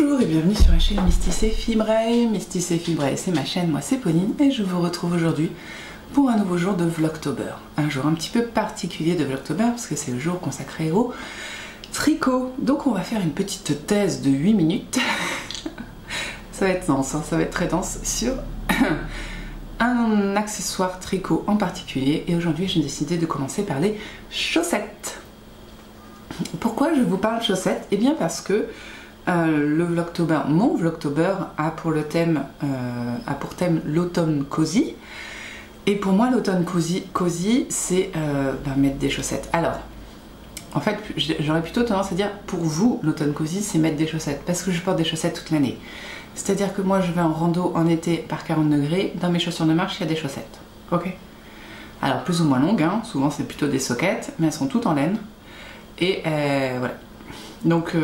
Bonjour et bienvenue sur la chaîne Mystis et Fibrae. Mystis et Fibrae, c'est ma chaîne, moi c'est Pauline et je vous retrouve aujourd'hui pour un nouveau jour de Vlogtober. Un jour un petit peu particulier de Vlogtober parce que c'est le jour consacré au tricot. Donc on va faire une petite thèse de 8 minutes. Ça va être dense, hein, ça va être très dense sur un accessoire tricot en particulier. Et aujourd'hui j'ai décidé de commencer par les chaussettes. Pourquoi je vous parle de chaussettes? Eh bien parce que le Vlogtober, mon Vlogtober a pour thème l'automne cosy. Et pour moi l'automne cosy c'est mettre des chaussettes. Alors en fait j'aurais plutôt tendance à dire pour vous l'automne cosy c'est mettre des chaussettes parce que je porte des chaussettes toute l'année. C'est à dire que moi je vais en rando en été par 40 degrés, dans mes chaussures de marche il y a des chaussettes. Ok. Alors plus ou moins longues, hein. Souvent c'est plutôt des soquettes mais elles sont toutes en laine. Et voilà. Donc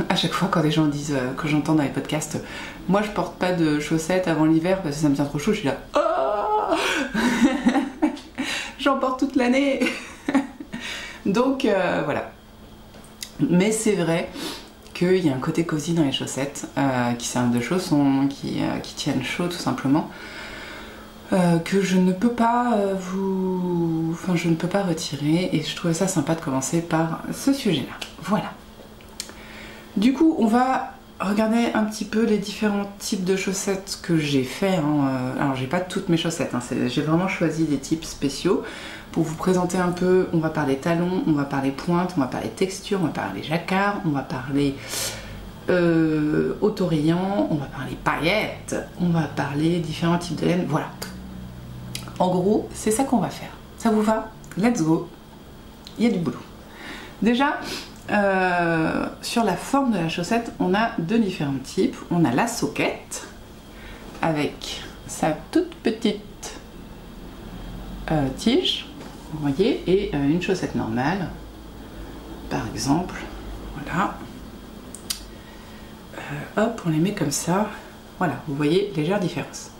à chaque fois quand des gens disent, que j'entends dans les podcasts, moi je porte pas de chaussettes avant l'hiver parce que ça me tient trop chaud, je suis là, oh j'en porte toute l'année. Donc voilà. Mais c'est vrai qu'il y a un côté cosy dans les chaussettes qui servent de chaussons, qui tiennent chaud tout simplement. Que je ne peux pas je ne peux pas retirer et je trouvais ça sympa de commencer par ce sujet là. Voilà. Du coup on va regarder un petit peu les différents types de chaussettes que j'ai fait, hein. Alors j'ai pas toutes mes chaussettes, hein. J'ai vraiment choisi des types spéciaux pour vous présenter un peu. On va parler talons, on va parler pointe, on va parler texture, on va parler jacquard, on va parler autorayant, on va parler paillettes, on va parler différents types de laine, voilà. En gros, c'est ça qu'on va faire. Ça vous va? Let's go! Il y a du boulot. Déjà, sur la forme de la chaussette, on a deux différents types. On a la soquette, avec sa toute petite tige, vous voyez, et une chaussette normale, par exemple. Voilà. Hop, on les met comme ça. Voilà, vous voyez, légère différence.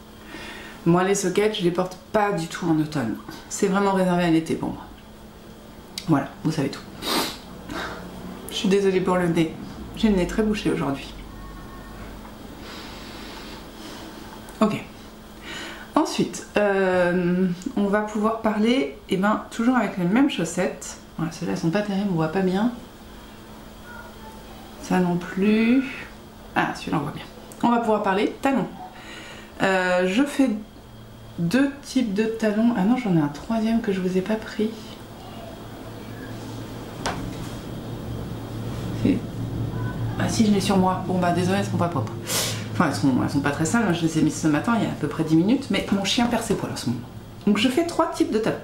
Moi les soquettes je les porte pas du tout en automne, c'est vraiment réservé à l'été pour moi. Voilà, vous savez tout. Je suis désolée pour le nez, j'ai le nez très bouché aujourd'hui. Ok. Ensuite, on va pouvoir parler, toujours avec les mêmes chaussettes. Voilà, celles-là elles sont pas terribles, on voit pas bien. Ça non plus. Ah, celui-là on voit bien. On va pouvoir parler talons. Je fais deux types de talons. Ah non, j'en ai un troisième que je vous ai pas pris. Ah si, je l'ai sur moi. Bon bah désolé, elles sont pas propres. Enfin, elles sont pas très sales, je les ai mises ce matin, il y a à peu près 10 minutes, mais mon chien perd ses poils en ce moment. Donc je fais trois types de talons.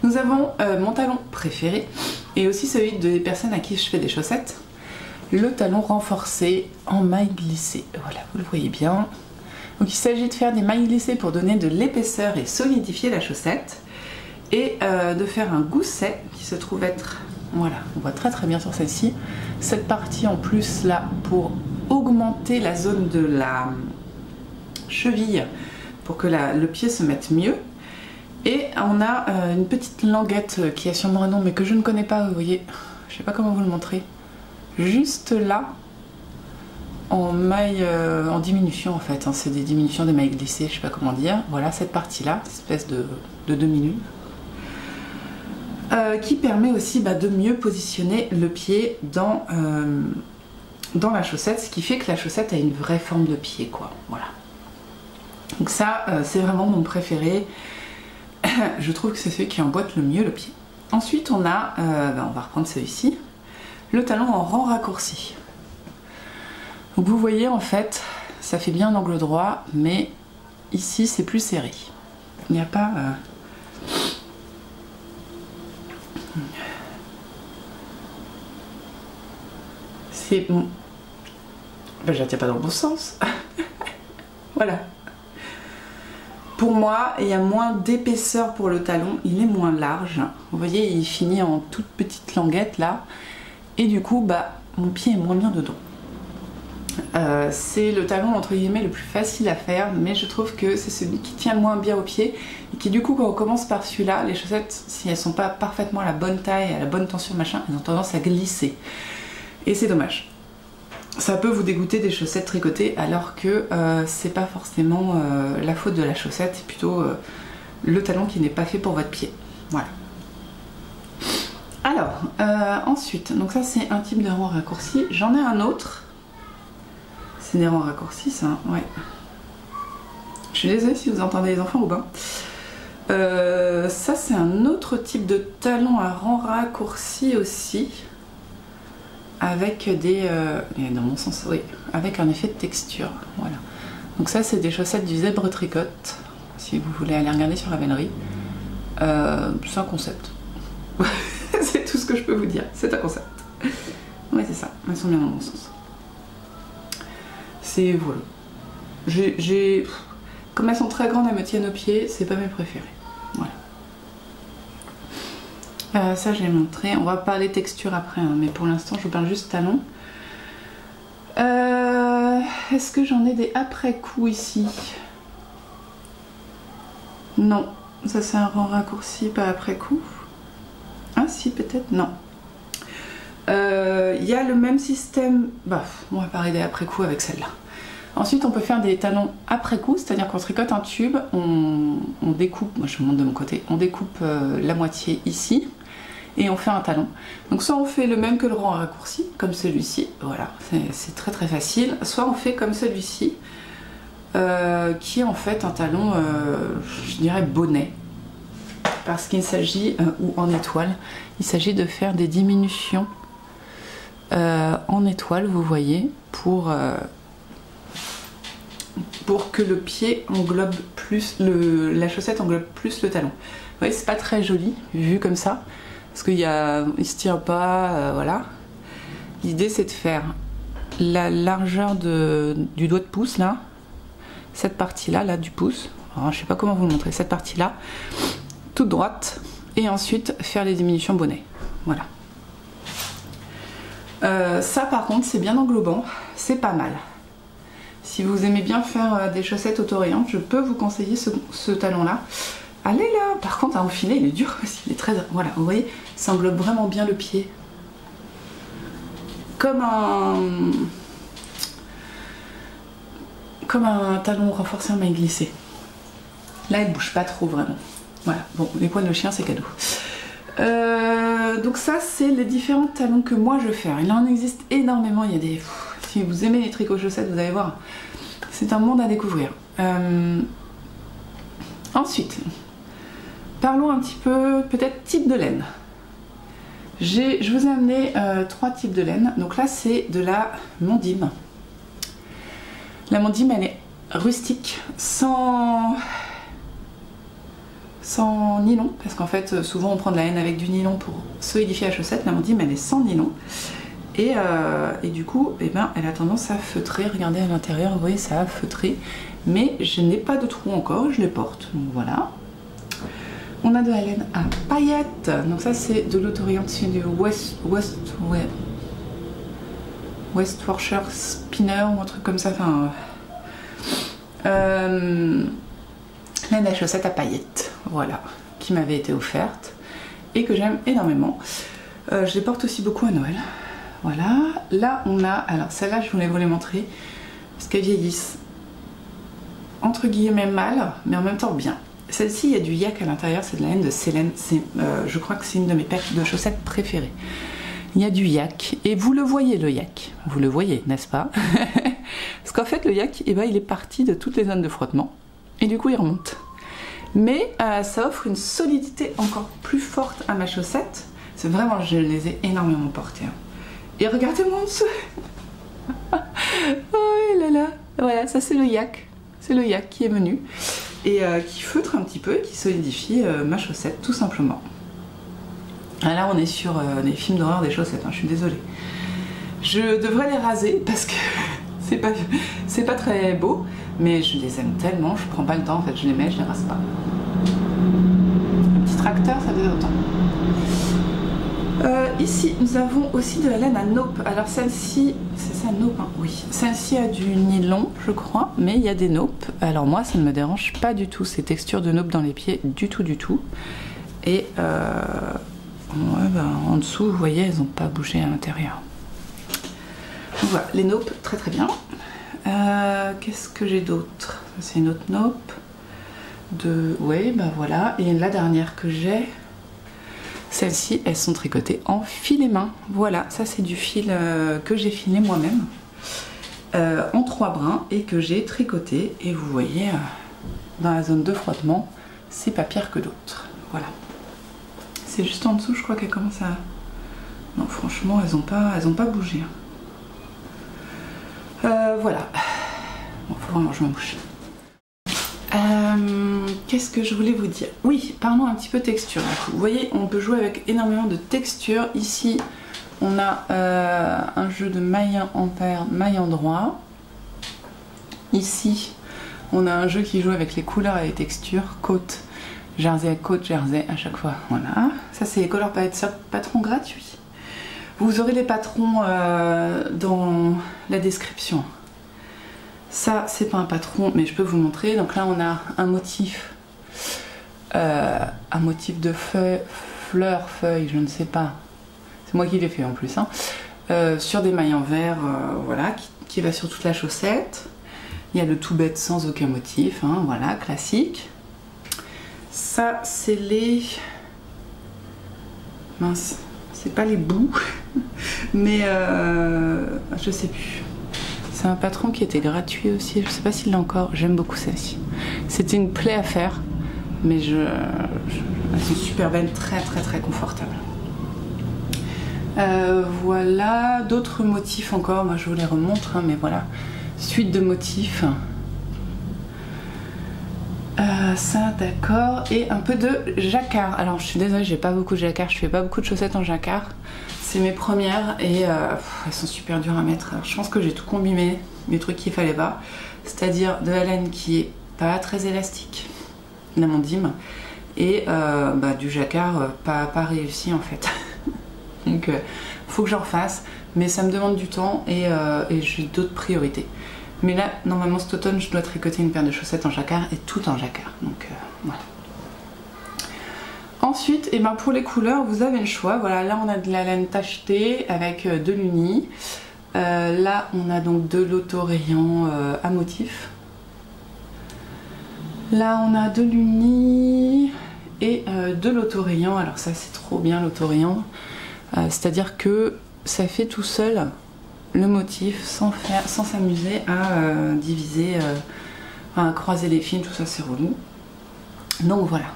Nous avons mon talon préféré, et aussi celui des personnes à qui je fais des chaussettes. Le talon renforcé en maille glissée. Voilà, vous le voyez bien. Donc il s'agit de faire des mailles glissées pour donner de l'épaisseur et solidifier la chaussette. Et de faire un gousset qui se trouve être, voilà, on voit très très bien sur celle-ci. Cette partie en plus là pour augmenter la zone de la cheville pour que le pied se mette mieux. Et on a une petite languette qui a sûrement un nom mais que je ne connais pas, vous voyez, je sais pas comment vous le montrer. Juste là, en maille, en diminution en fait, hein, c'est des diminutions des mailles glissées, je sais pas comment dire. Voilà cette partie-là, espèce de demi-lune, qui permet aussi de mieux positionner le pied dans la chaussette, ce qui fait que la chaussette a une vraie forme de pied, quoi. Voilà. Donc ça, c'est vraiment mon préféré. Je trouve que c'est celui qui emboîte le mieux le pied. Ensuite, on a, on va reprendre celui-ci. Le talon en rang raccourci. Donc vous voyez en fait, ça fait bien un angle droit, mais ici c'est plus serré. Il n'y a pas... C'est bon. Je la tiens pas dans le bon sens. Voilà. Pour moi, il y a moins d'épaisseur pour le talon, il est moins large. Vous voyez, il finit en toute petite languette là. Et du coup, mon pied est moins bien dedans. C'est le talon entre guillemets le plus facile à faire, mais je trouve que c'est celui qui tient le moins bien au pied et qui du coup quand on commence par celui-là, les chaussettes, si elles sont pas parfaitement à la bonne taille, à la bonne tension machin, elles ont tendance à glisser. Et c'est dommage. ça peut vous dégoûter des chaussettes tricotées alors que c'est pas forcément la faute de la chaussette, c'est plutôt le talon qui n'est pas fait pour votre pied. Voilà. Alors, ensuite, donc ça c'est un type de rang raccourci. J'en ai un autre. C'est des rangs raccourcis ça, ouais. Je suis désolée si vous entendez les enfants ou pas. Ça c'est un autre type de talon à rang raccourci aussi. Avec des... dans mon sens, oui. Avec un effet de texture, voilà. Donc ça c'est des chaussettes du Zèbre Tricote. Si vous voulez aller regarder sur Ravelry. C'est un concept. C'est tout ce que je peux vous dire, c'est un concept. Ouais, c'est ça, elles sont bien dans mon sens. C'est voilà. Comme elles sont très grandes, elles me tiennent aux pieds, c'est pas mes préférées. Voilà. Ça j'ai montré, on va parler texture après, hein, mais pour l'instant je vous parle juste talon. Est-ce que j'en ai des après-coups ici? Non, ça c'est un rang raccourci, pas après-coup. Ah si, peut-être, non. Il y a le même système, bah, on va parler des après-coups avec celle-là. Ensuite on peut faire des talons après-coup, c'est-à-dire qu'on tricote un tube, on découpe, moi je vous montre de mon côté, on découpe la moitié ici et on fait un talon. Donc soit on fait le même que le rang raccourci, comme celui-ci, voilà, c'est très très facile, soit on fait comme celui-ci, qui est en fait un talon, je dirais bonnet. Parce qu'il s'agit, ou en étoile, il s'agit de faire des diminutions en étoile, vous voyez, pour que le pied englobe plus, la chaussette englobe plus le talon. Vous voyez, c'est pas très joli, vu comme ça, parce qu'il se tire pas, voilà. L'idée c'est de faire la largeur du doigt de pouce, là, cette partie-là, là, du pouce, alors, je sais pas comment vous le montrer, cette partie-là, toute droite, et ensuite faire les diminutions bonnet. Voilà. Ça par contre c'est bien englobant, c'est pas mal. Si vous aimez bien faire des chaussettes auto-rayantes, je peux vous conseiller ce talon là. Allez là, par contre à enfiler il est dur parce qu'il est très... Voilà, vous voyez, ça englobe vraiment bien le pied. Comme un talon renforcé en maille glissée. Là il bouge pas trop vraiment. Voilà, bon, les poils de chien c'est cadeau. Donc ça c'est les différents talons que moi je fais. Il en existe énormément, il y a des... Si vous aimez les tricots chaussettes, vous allez voir, c'est un monde à découvrir. Ensuite, parlons un petit peu peut-être type de laine. Je vous ai amené 3 types de laine. Donc là c'est de la Mondim. La Mondim elle est rustique, sans nylon, parce qu'en fait souvent on prend de la laine avec du nylon pour solidifier la chaussette. La Mondim elle est sans nylon et du coup eh ben, elle a tendance à feutrer. Regardez à l'intérieur, vous voyez ça a feutré, mais je n'ai pas de trou encore, je les porte, donc voilà. On a de la laine à paillettes, donc ça c'est de l'auto-orientation du West Yorkshire Spinner ou un truc comme ça, enfin laine à chaussettes à paillettes, voilà, qui m'avait été offerte et que j'aime énormément. Je les porte aussi beaucoup à Noël. Voilà, là on a, alors celle-là je voulais vous les montrer parce qu'elles vieillissent entre guillemets mal, mais en même temps bien. Celle-ci il y a du yak à l'intérieur, c'est de la laine de Célène, je crois que c'est une de mes paires de chaussettes préférées. Il y a du yak, et vous le voyez le yak, vous le voyez, n'est-ce pas? Parce qu'en fait le yak, eh ben, il est parti de toutes les zones de frottement, et du coup il remonte. Mais ça offre une solidité encore plus forte à ma chaussette. C'est vraiment, je les ai énormément portées. Hein. Et regardez-moi en dessous. Oh là là, voilà, ça c'est le yak. C'est le yak qui est venu, et qui feutre un petit peu, et qui solidifie ma chaussette, tout simplement. Ah, là on est sur des films d'horreur des chaussettes, hein, je suis désolée. Je devrais les raser parce que c'est pas très beau, mais je les aime tellement, je prends pas le temps en fait, je les mets, je les rase pas. Le petit tracteur, ça faisait longtemps. Ici nous avons aussi de la laine à naupe. Alors celle-ci, c'est ça naupe, hein? Oui. Celle-ci a du nylon je crois, mais il y a des naupes. Alors moi ça ne me dérange pas du tout ces textures de naupe dans les pieds, du tout du tout. Et ouais, bah, en dessous vous voyez elles n'ont pas bougé à l'intérieur. Voilà, les naupes, très très bien. Qu'est-ce que j'ai d'autre? C'est une autre naupe. Oui, bah voilà. Et la dernière que j'ai, celles-ci, elles sont tricotées en filet main. Voilà, ça c'est du fil que j'ai filé moi-même en 3 brins et que j'ai tricoté. Et vous voyez, dans la zone de frottement, c'est pas pire que d'autres. Voilà. C'est juste en dessous, je crois qu'elles commencent à... Non, franchement, elles ont pas bougé. Voilà. Bon, faut vraiment que je me bouge. Qu'est-ce que je voulais vous dire? Oui, parlons un petit peu texture. Vous voyez, on peut jouer avec énormément de textures. Ici, on a un jeu de maille en paire, maille en droit. Ici, on a un jeu qui joue avec les couleurs et les textures. Côte, jersey, côte, jersey à chaque fois. Voilà. Ça, c'est les Color Palette patrons gratuits. Vous aurez les patrons dans la description. Ça, c'est pas un patron, mais je peux vous montrer. Donc là, on a un motif de fleurs, feuilles, je ne sais pas. C'est moi qui l'ai fait en plus. Hein. Sur des mailles en verre, voilà, qui va sur toute la chaussette. Il y a le tout bête sans aucun motif, hein, voilà, classique. Ça, c'est les... Mince, c'est pas les bouts, mais je sais plus. C'est un patron qui était gratuit aussi, je sais pas s'il l'a encore, j'aime beaucoup celle-ci. C'était une plaie à faire, mais elles sont super belles, très très très confortables. Voilà, d'autres motifs encore, moi je vous les remontre, hein, mais voilà. Suite de motifs. Ça d'accord, et un peu de jacquard. Alors je suis désolée, j'ai pas beaucoup de jacquard, je fais pas beaucoup de chaussettes en jacquard. C'est mes premières et elles sont super dures à mettre. Alors, je pense que j'ai tout combiné, les trucs qu'il fallait pas. C'est-à-dire de la laine qui est pas très élastique, l'amandine, et du jacquard pas réussi en fait. Donc faut que j'en refasse, mais ça me demande du temps et j'ai d'autres priorités. Mais là, normalement cet automne, je dois tricoter une paire de chaussettes en jacquard et tout en jacquard. Donc voilà. Ensuite, et pour les couleurs, vous avez le choix. Voilà, là on a de la laine tachetée avec de l'uni. Là, on a donc de l'auto-rayon à motif. Là, on a de l'uni et de l'auto-rayon. Alors ça, c'est trop bien l'auto-rayon. C'est-à-dire que ça fait tout seul le motif sans s'amuser à diviser, à croiser les fils, tout ça, c'est relou. Donc voilà.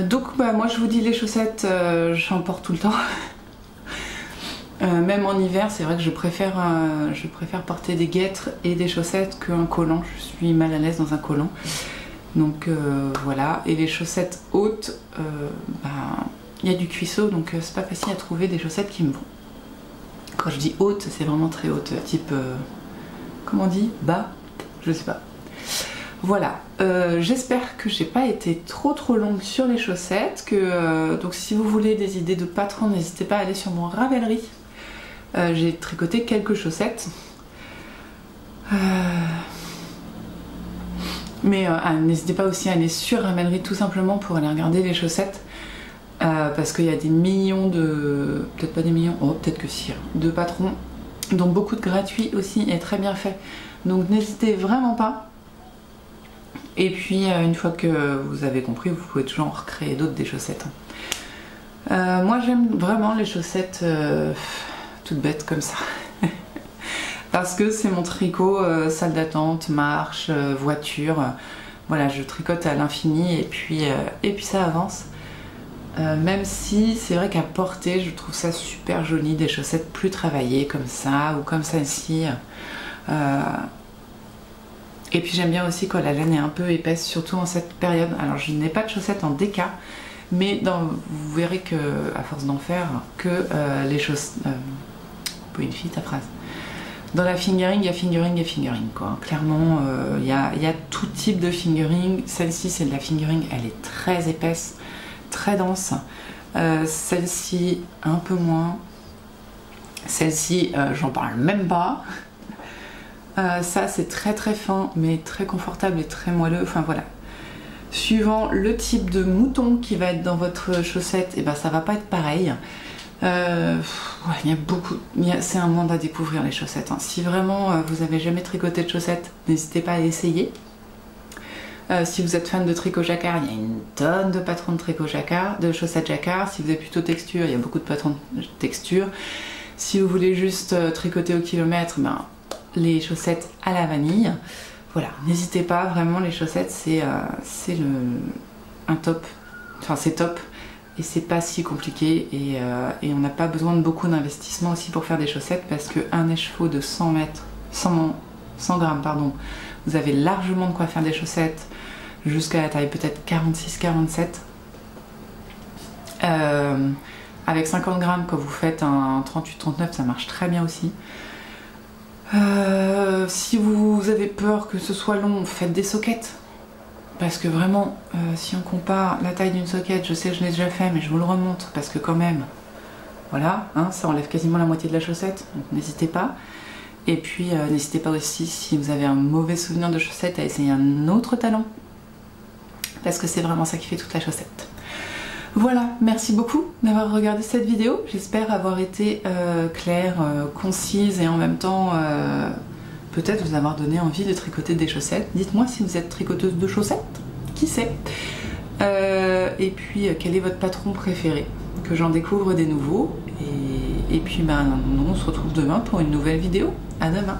Donc moi je vous dis, les chaussettes j'en porte tout le temps. Même en hiver, c'est vrai que je préfère porter des guêtres et des chaussettes qu'un collant. Je suis mal à l'aise dans un collant. Donc voilà. Et les chaussettes hautes, il y a du cuisseau, donc c'est pas facile à trouver des chaussettes qui me vont. Quand je dis haute, c'est vraiment très haute, type comment on dit, bas, je sais pas. Voilà, j'espère que j'ai pas été trop longue sur les chaussettes, donc si vous voulez des idées de patrons, n'hésitez pas à aller sur mon Ravelry. J'ai tricoté quelques chaussettes. Mais n'hésitez pas aussi à aller sur Ravelry tout simplement pour aller regarder les chaussettes. Parce qu'il y a des millions de... peut-être pas des millions, oh peut-être que si, de patrons, dont beaucoup de gratuits aussi et très bien fait. Donc n'hésitez vraiment pas. Et puis une fois que vous avez compris, vous pouvez toujours en recréer d'autres des chaussettes. Moi j'aime vraiment les chaussettes toutes bêtes comme ça. Parce que c'est mon tricot salle d'attente, marche, voiture. Voilà, je tricote à l'infini et puis ça avance. Même si c'est vrai qu'à porter, je trouve ça super joli, des chaussettes plus travaillées comme ça ou comme celle-ci. Et puis j'aime bien aussi quand la laine est un peu épaisse, surtout en cette période. Alors je n'ai pas de chaussettes en déca, mais vous verrez que, à force d'en faire, que les chaussettes... Bonifie ta phrase. Dans la fingering, il y a fingering et fingering, quoi. Clairement, il y a tout type de fingering. Celle-ci, c'est de la fingering, elle est très épaisse, très dense. Celle-ci, un peu moins. Celle-ci, j'en parle même pas. Ça, c'est très fin, mais très confortable et très moelleux. Enfin, voilà. Suivant le type de mouton qui va être dans votre chaussette, et ben, ça va pas être pareil. Il y a beaucoup, c'est un monde à découvrir les chaussettes. Hein. Si vraiment vous avez jamais tricoté de chaussettes, n'hésitez pas à essayer. Si vous êtes fan de tricot jacquard, il y a une tonne de patrons de tricot jacquard, de chaussettes jacquard. Si vous êtes plutôt texture, il y a beaucoup de patrons de texture. Si vous voulez juste tricoter au kilomètre, ben, les chaussettes à la vanille. Voilà, n'hésitez pas, vraiment les chaussettes c'est un top. Enfin c'est top et c'est pas si compliqué et on n'a pas besoin de beaucoup d'investissement aussi pour faire des chaussettes parce qu'un écheveau de 100 grammes, pardon, vous avez largement de quoi faire des chaussettes jusqu'à la taille peut-être 46-47. Avec 50 grammes, quand vous faites un 38-39, ça marche très bien aussi. Si vous avez peur que ce soit long, faites des soquettes. Parce que vraiment, si on compare la taille d'une soquette, je sais que je l'ai déjà fait, mais je vous le remonte parce que quand même, voilà, hein, ça enlève quasiment la moitié de la chaussette, donc n'hésitez pas. Et puis n'hésitez pas aussi, si vous avez un mauvais souvenir de chaussettes, à essayer un autre talon. Parce que c'est vraiment ça qui fait toute la chaussette. Voilà, merci beaucoup d'avoir regardé cette vidéo. J'espère avoir été claire, concise et en même temps peut-être vous avoir donné envie de tricoter des chaussettes. Dites-moi si vous êtes tricoteuse de chaussettes, qui sait. Et puis quel est votre patron préféré, que j'en découvre des nouveaux. Et puis ben, nous on se retrouve demain pour une nouvelle vidéo. À demain.